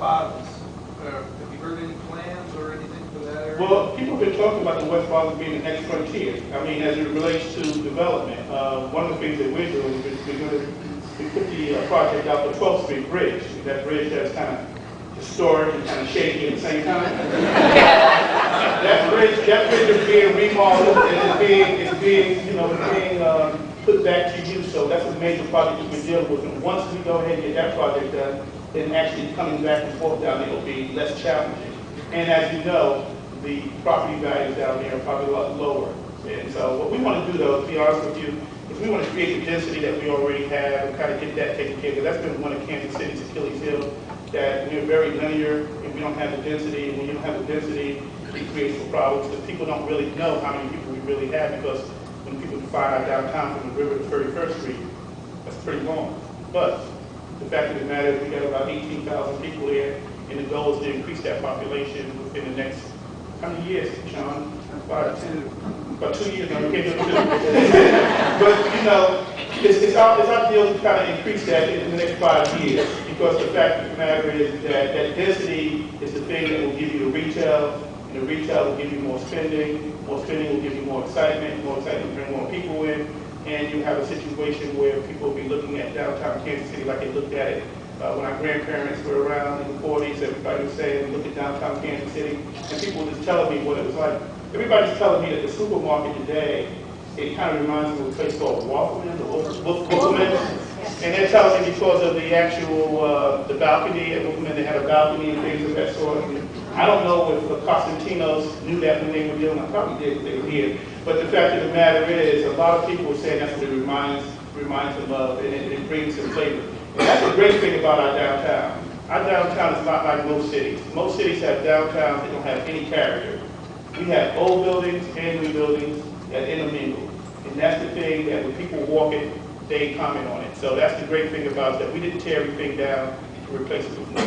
Bottoms. Have you heard any plans or anything for that area? Well, people have been talking about the West Bottoms being the next frontier. I mean, as it relates to development, one of the things that we're doing is we put the project out for 12th Street Bridge. That bridge that's kind of historic and kind of shaky at the same time. That bridge is being remodeled and it's being put back to use. So that's a major project that we're dealing with. And once we go ahead and get that project done, then actually coming back and forth down there will be less challenging. And as you know, the property values down there are probably a lot lower. And so what we want to do, though, to be honest with you, is we want to create the density that we already have and kind of get that taken care of. That's been one of Kansas City's Achilles heel, that we're very linear and we don't have the density. And when you don't have the density, it creates some problems because people don't really know how many people we really have, because when people define our downtown from the river to 31st Street, that's pretty long. But the fact of the matter is we got about 18,000 people here, and the goal is to increase that population within the next, how many years, Sean? About 2 years now, we can't do it 2. But, you know, it's our deal to kind of increase that in the next 5 years, because the fact of the matter is that density is the thing that will give you the retail, and the retail will give you more spending will give you more excitement will bring more people in, and you have a situation where people will be looking at downtown Kansas City like they looked at it when our grandparents were around in the 40s. Everybody was saying, look at downtown Kansas City, and people were just telling me what it was like. Everybody's telling me that the supermarket today, it kind of reminds me of a place called Waffleman, or Wolfman. And they're telling me because of the actual, the balcony at Wolfman, they had a balcony and things of that sort. And I don't know if the Costantino's knew that when they were dealing. I probably did, they were here. But the fact of the matter is, a lot of people are saying that's what it reminds them of, and it brings some flavor. And that's a great thing about our downtown. Our downtown is not like most cities. Most cities have downtowns that don't have any character. We have old buildings and new buildings that intermingle. And that's the thing that when people walk it, they comment on it. So that's the great thing about that. We didn't tear everything down to replace it with new.